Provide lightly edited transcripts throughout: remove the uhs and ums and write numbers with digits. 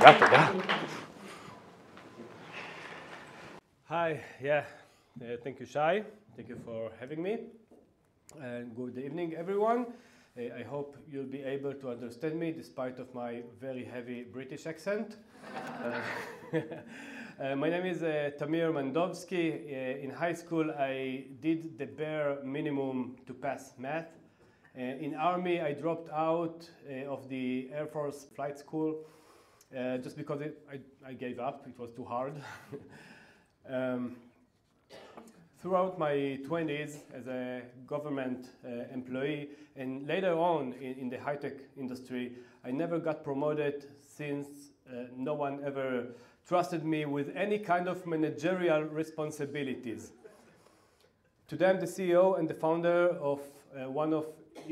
תודה. Hi, thank you, Shai. Thank you for having me. And good evening, everyone. I hope you'll be able to understand me despite of my very heavy British accent. My name is Tamir Mandowsky. In high school, I did the bare minimum to pass math. In Army, I dropped out of the Air Force flight school just because I gave up. It was too hard. Throughout my 20s as a government employee and later on in the high-tech industry, I never got promoted since no one ever trusted me with any kind of managerial responsibilities. Today I'm the CEO and the founder of one of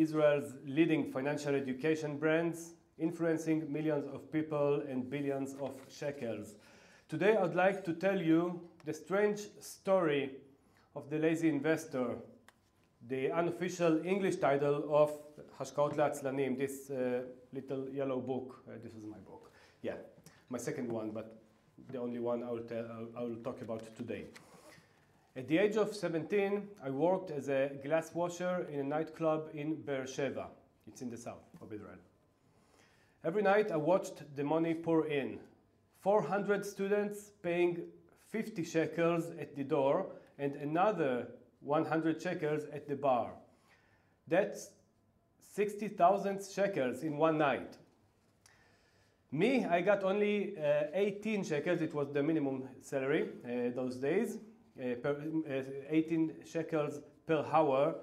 Israel's leading financial education brands, influencing millions of people and billions of shekels. Today I'd like to tell you the strange story of the lazy investor, the unofficial English title of Hashkaot Le'atzlanim, this little yellow book. This is my book. Yeah, my second one, but the only one I will talk about today. At the age of 17, I worked as a glass washer in a nightclub in Be'er Sheva. It's in the south of Israel. Every night I watched the money pour in. 400 students paying 50 shekels at the door and another 100 shekels at the bar. That's 60,000 shekels in one night. Me, I got only 18 shekels. It was the minimum salary those days. 18 shekels per hour,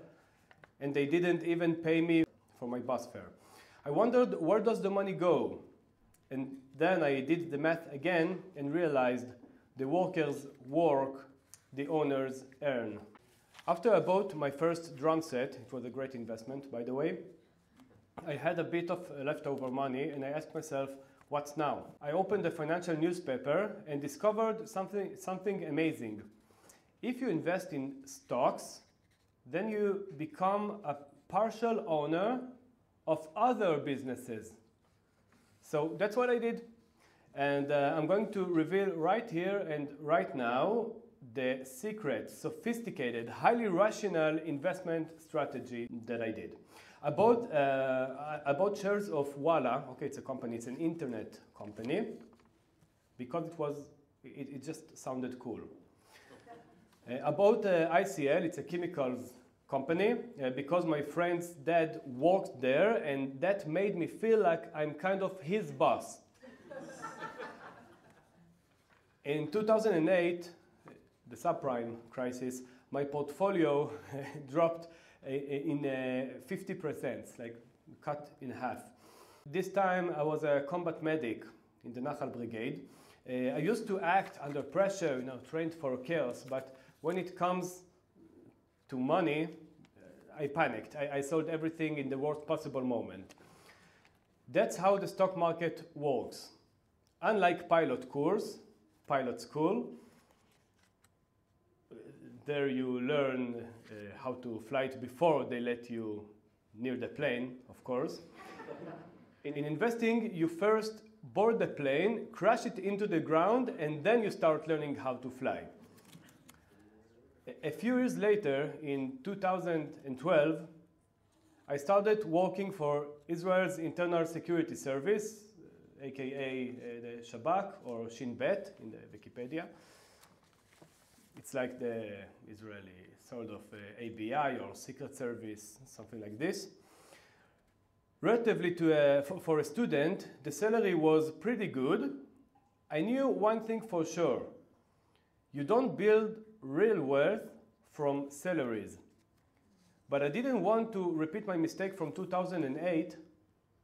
and they didn't even pay me for my bus fare. I wondered, where does the money go? And then I did the math again and realized the workers work, the owners earn. After I bought my first drum set, it was a great investment, by the way, I had a bit of leftover money and I asked myself, what's now? I opened a financial newspaper and discovered something amazing. If you invest in stocks, then you become a partial owner of other businesses. So that's what I did. And I'm going to reveal right here and right now the secret, sophisticated, highly rational investment strategy that I did. I bought shares of Walla. Okay, it's a company, it's an internet company, because it just sounded cool. I bought ICL, it's a chemicals company, because my friend's dad worked there and that made me feel like I'm kind of his boss. In 2008, the subprime crisis, my portfolio dropped in 50%, like cut in half. This time I was a combat medic in the Nachal Brigade. I used to act under pressure, trained for chaos, but when it comes to money, I panicked. I sold everything in the worst possible moment. That's how the stock market works. Unlike pilot school, there you learn how to fly it before they let you near the plane, of course. In investing, you first board the plane, crash it into the ground, and then you start learning how to fly. A few years later, in 2012, I started working for Israel's Internal Security Service, aka the Shabak or Shin Bet in the Wikipedia. It's like the Israeli sort of ABI or Secret Service, something like this. Relatively for a student, the salary was pretty good. I knew one thing for sure. You don't build real wealth from salaries. But I didn't want to repeat my mistake from 2008,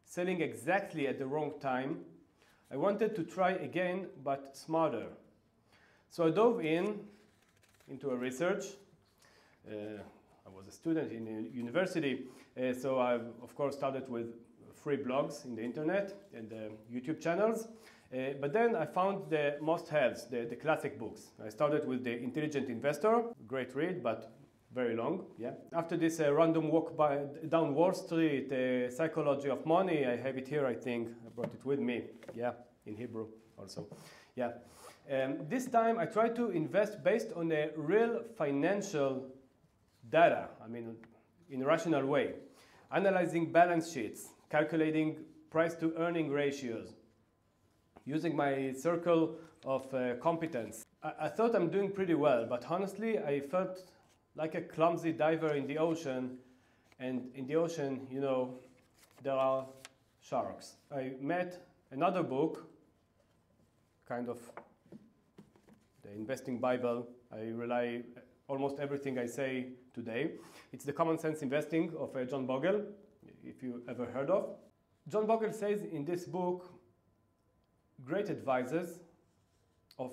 selling exactly at the wrong time. I wanted to try again, but smarter. So I dove into a research. I was a student in a university, so I, of course, started with free blogs in the internet and YouTube channels. But then I found the must-haves, the classic books. I started with The Intelligent Investor, great read, but very long. Yeah. After this random walk down Wall Street, Psychology of Money, I have it here, I think, brought it with me. Yeah, in Hebrew also. Yeah. This time I try to invest based on a real financial data, I mean, in a rational way. Analyzing balance sheets, calculating price to earning ratios, using my circle of competence. I thought I'm doing pretty well, but honestly, I felt like a clumsy diver in the ocean. And in the ocean, you know, there are sharks. I met another book, kind of the Investing Bible. I rely almost everything I say today. It's the Common Sense Investing of John Bogle, if you ever heard of. John Bogle says in this book, great advisors of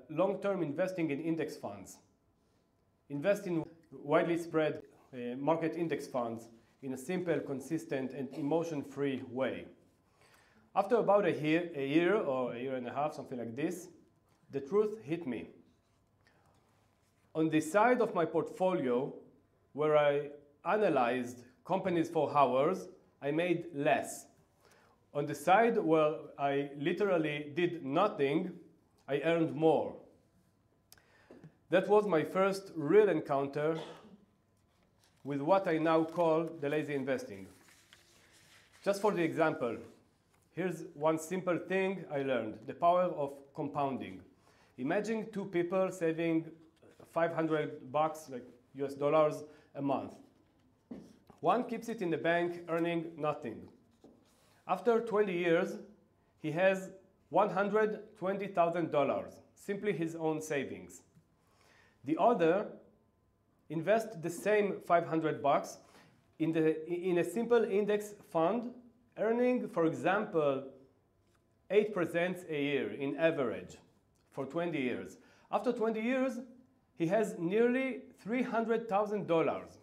long-term investing in index funds. Invest in widely spread market index funds in a simple, consistent, and emotion-free way. After about a year or a year and a half, something like this, the truth hit me. On the side of my portfolio, where I analyzed companies for hours, I made less. On the side where I literally did nothing, I earned more. That was my first real encounter with what I now call the lazy investing. Just for the example, here's one simple thing I learned, the power of compounding. Imagine two people saving $500, like US dollars, a month. One keeps it in the bank, earning nothing. After 20 years, he has $120,000, simply his own savings. The other invests the same $500 in a simple index fund, earning, for example, 8% a year in average for 20 years. After 20 years, he has nearly $300,000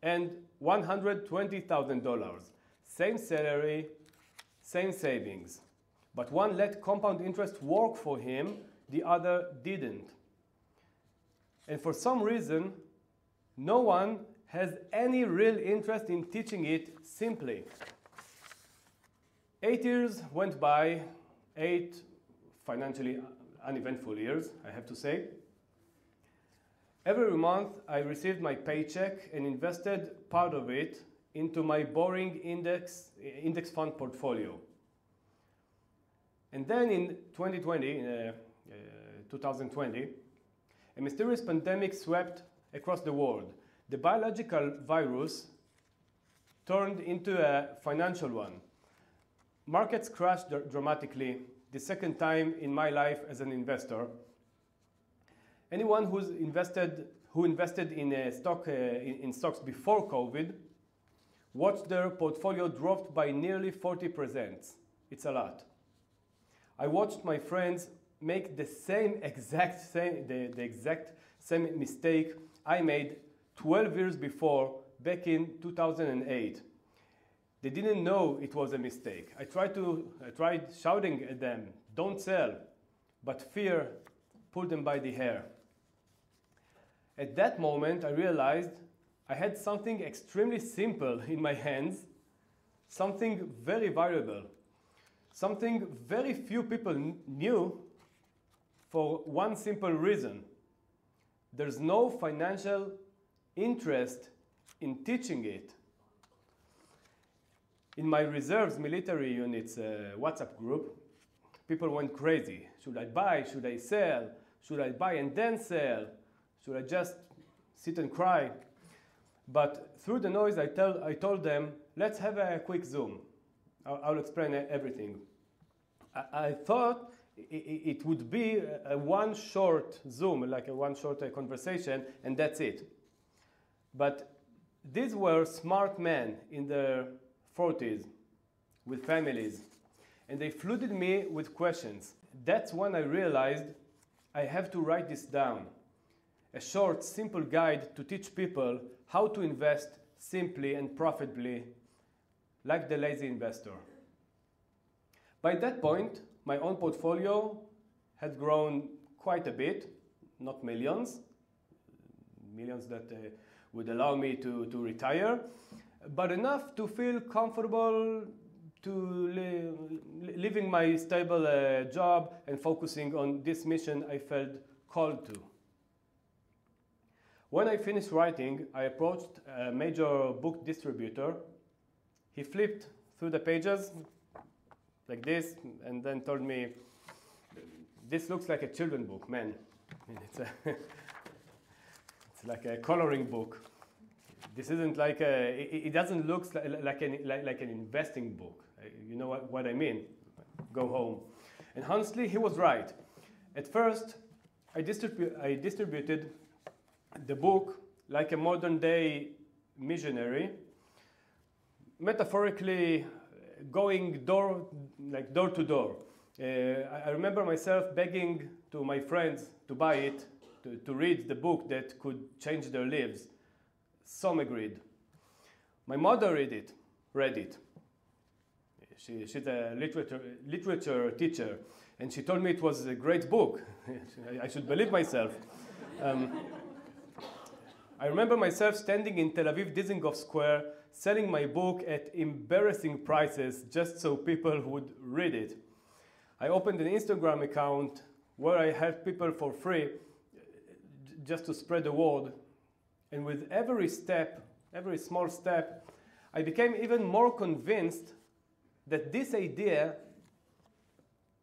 and $120,000. Same salary, same savings. But one let compound interest work for him, the other didn't. And for some reason, no one has any real interest in teaching it simply. 8 years went by, 8 financially uneventful years, I have to say. Every month, I received my paycheck and invested part of it into my boring index fund portfolio. And then in 2020, a mysterious pandemic swept across the world. The biological virus turned into a financial one. Markets crashed dramatically, the second time in my life as an investor. Anyone who invested in stocks before COVID watched their portfolio drop by nearly 40%. It's a lot. I watched my friends make the exact same mistake I made 12 years before, back in 2008. They didn't know it was a mistake. I tried shouting at them, "Don't sell," but fear pulled them by the hair. At that moment, I realized I had something extremely simple in my hands, something very valuable, something very few people knew, for one simple reason. There's no financial interest in teaching it. In my reserves military unit's WhatsApp group, people went crazy. Should I buy? Should I sell? Should I buy and then sell? Should I just sit and cry? But through the noise, I told them, let's have a quick Zoom. I'll explain everything. I thought it would be a one short Zoom, like a one short conversation, and that's it. But these were smart men in their 40s with families, and they flooded me with questions. That's when I realized I have to write this down. A short, simple guide to teach people how to invest simply and profitably, like the lazy investor. By that point, my own portfolio had grown quite a bit, not millions that would allow me to retire, but enough to feel comfortable leaving my stable job and focusing on this mission I felt called to. When I finished writing, I approached a major book distributor. He flipped through the pages like this and then told me, "This looks like a children's book, man. It's like a coloring book. This isn't like it doesn't look like an investing book. You know what I mean? Go home." And honestly, he was right. At first, I distributed the book like a modern day missionary, metaphorically going door to door. I remember myself begging to my friends to buy it, to read the book that could change their lives. Some agreed. My mother read it. She's a literature teacher, and she told me it was a great book. I should believe myself. I remember myself standing in Tel Aviv Dizengoff Square, selling my book at embarrassing prices just so people would read it. I opened an Instagram account where I helped people for free just to spread the word. And with every small step, I became even more convinced that this idea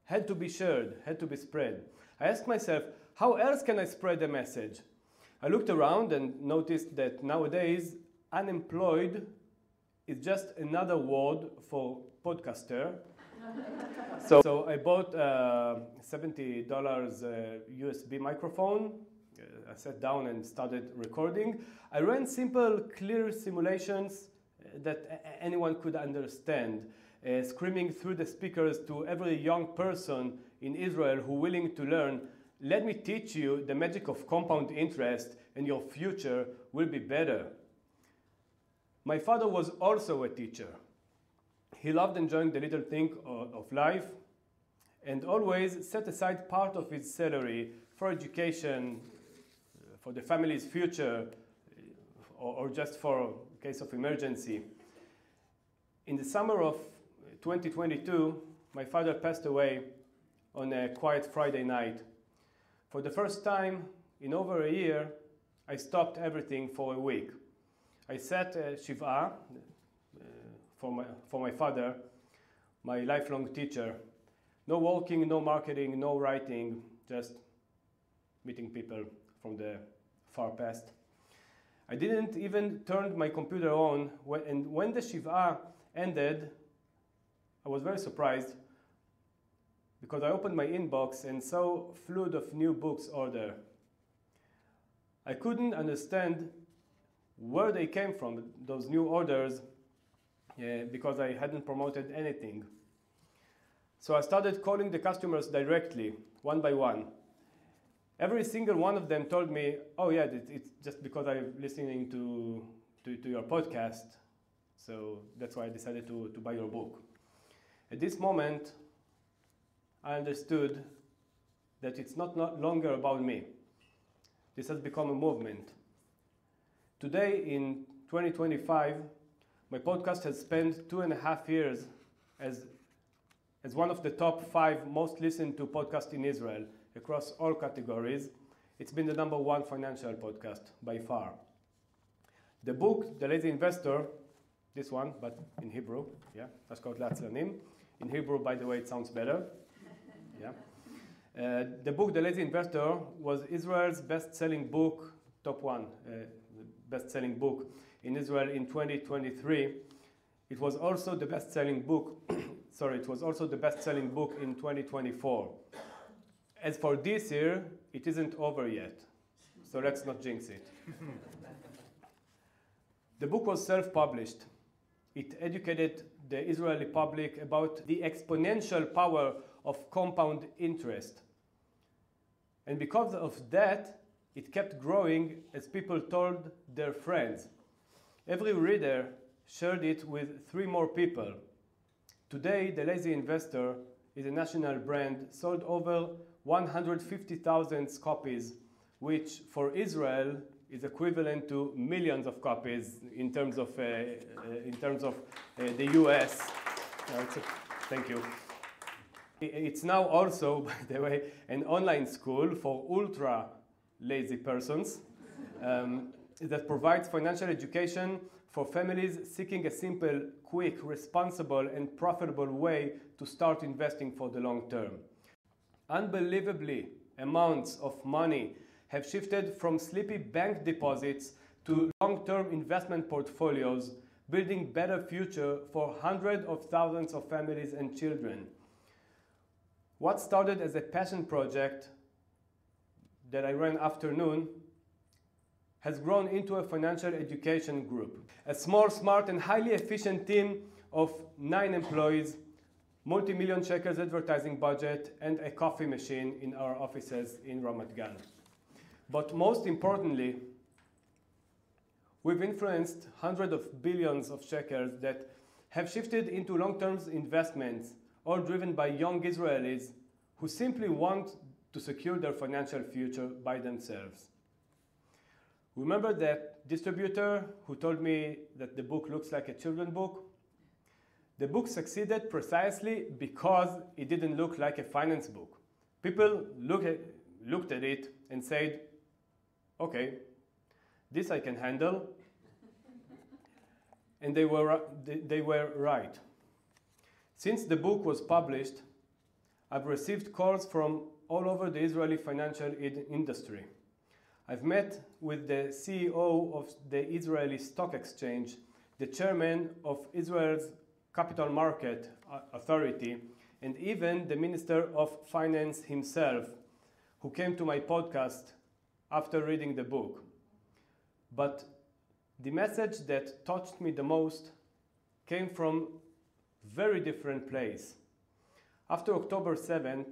had to be shared, had to be spread. I asked myself, how else can I spread the message? I looked around and noticed that nowadays, unemployed is just another word for podcaster. So I bought a $70 USB microphone. I sat down and started recording. I ran simple, clear simulations that anyone could understand, screaming through the speakers to every young person in Israel who willing to learn, "Let me teach you the magic of compound interest and your future will be better." My father was also a teacher. He loved enjoying the little thing of life and always set aside part of his salary for education, for the family's future, or just for case of emergency. In the summer of 2022, my father passed away on a quiet Friday night. For the first time in over a year, I stopped everything for a week. I sat Shiva for my father, my lifelong teacher. No walking, no marketing, no writing, just meeting people from the far past. I didn't even turn my computer on, and when the Shiva ended, I was very surprised because I opened my inbox and saw a flood of new books order. I couldn't understand where they came from, those new orders, because I hadn't promoted anything. So I started calling the customers directly, one by one. Every single one of them told me, "Oh yeah, it's just because I'm listening to your podcast, so that's why I decided to buy your book." At this moment, I understood that it's not longer about me. This has become a movement. Today, in 2025, my podcast has spent 2.5 years as one of the top 5 most listened to podcasts in Israel across all categories. It's been the #1 financial podcast by far. The book, The Lazy Investor, this one, but in Hebrew, yeah, Ashkaot La'atzlanim. In Hebrew, by the way, it sounds better. Yeah. The book, The Lazy Investor, was Israel's best-selling book, top 1 best-selling book in Israel in 2023. It was also the best-selling book. It was also the best-selling book in 2024. As for this year, it isn't over yet, so let's not jinx it. The book was self-published. It educated the Israeli public about the exponential power of compound interest. And because of that, it kept growing as people told their friends. Every reader shared it with 3 more people. Today, The Lazy Investor is a national brand, sold over 150,000 copies, which for Israel is equivalent to millions of copies in terms of the US. Thank you. It's now also, by the way, an online school for ultra lazy persons that provides financial education for families seeking a simple, quick, responsible, and profitable way to start investing for the long term. Unbelievably, amounts of money have shifted from sleepy bank deposits to long-term investment portfolios, building better future for hundreds of thousands of families and children. What started as a passion project that I ran afternoon has grown into a financial education group. A small, smart, and highly efficient team of 9 employees, multi-million shekels advertising budget, and a coffee machine in our offices in Ramat Gan. But most importantly, we've influenced hundreds of billions of shekels that have shifted into long-term investments, all driven by young Israelis who simply want to secure their financial future by themselves. Remember that distributor who told me that the book looks like a children's book? The book succeeded precisely because it didn't look like a finance book. People looked at it and said, okay, this I can handle. And they were right. Since the book was published, I've received calls from all over the Israeli financial industry. I've met with the CEO of the Israeli Stock Exchange, the chairman of Israel's Capital Market Authority, and even the Minister of Finance himself, who came to my podcast after reading the book. But the message that touched me the most came from a very different place. After October 7th,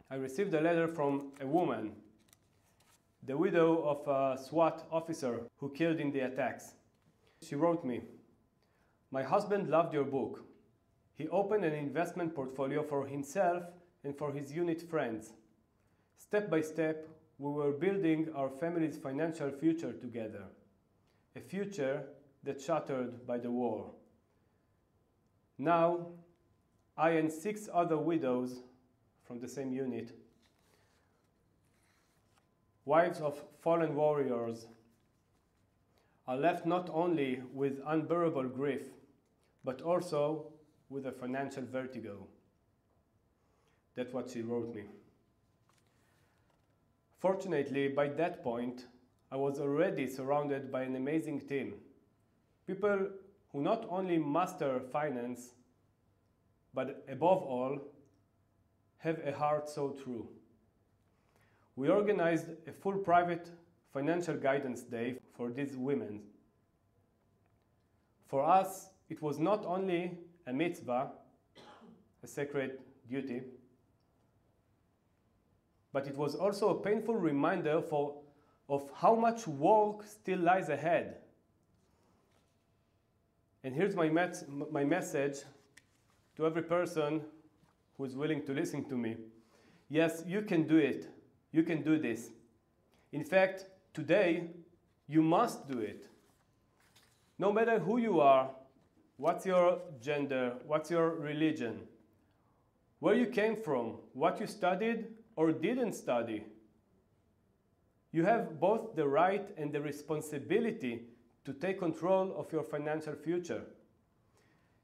I received a letter from a woman, the widow of a SWAT officer who killed in the attacks. She wrote me, "My husband loved your book. He opened an investment portfolio for himself and for his unit friends. Step by step, we were building our family's financial future together, a future that's shattered by the war. Now, I and 6 other widows from the same unit, wives of fallen warriors, are left not only with unbearable grief, but also with a financial vertigo." That's what she wrote me. Fortunately, by that point, I was already surrounded by an amazing team. People who not only master finance, but above all, have a heart so true. We organized a full private financial guidance day for these women. For us, it was not only a mitzvah, a sacred duty, but it was also a painful reminder of how much work still lies ahead. And here's my message to every person who is willing to listen to me. Yes, you can do it. You can do this. In fact, today, you must do it. No matter who you are, what's your gender, what's your religion, where you came from, what you studied or didn't study, you have both the right and the responsibility to take control of your financial future.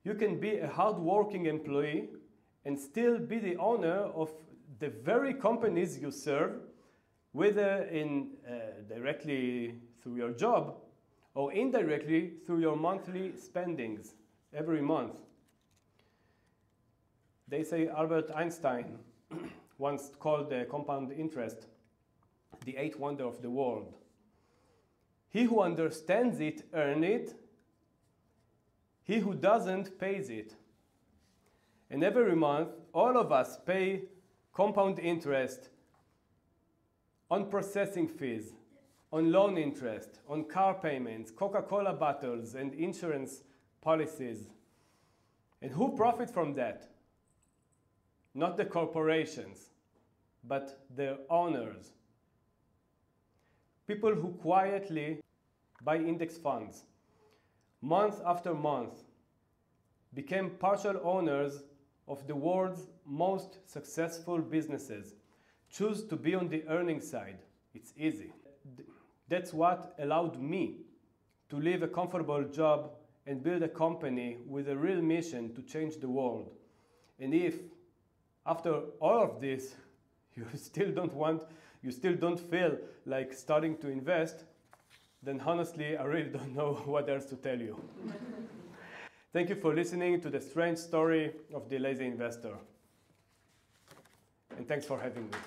You can be a hard-working employee and still be the owner of the very companies you serve, whether directly through your job or indirectly through your monthly spendings every month. They say Albert Einstein once called the compound interest the 8th wonder of the world. He who understands it earns it. He who doesn't pays it. And every month, all of us pay compound interest on processing fees, on loan interest, on car payments, Coca-Cola bottles, and insurance policies. And who profits from that? Not the corporations, but their owners. People who quietly buy index funds, month after month, became partial owners of the world's most successful businesses. Choose to be on the earning side. It's easy. That's what allowed me to leave a comfortable job and build a company with a real mission to change the world. And if, after all of this, you still don't feel like starting to invest, then honestly, I really don't know what else to tell you. Thank you for listening to the strange story of the lazy investor. And thanks for having me.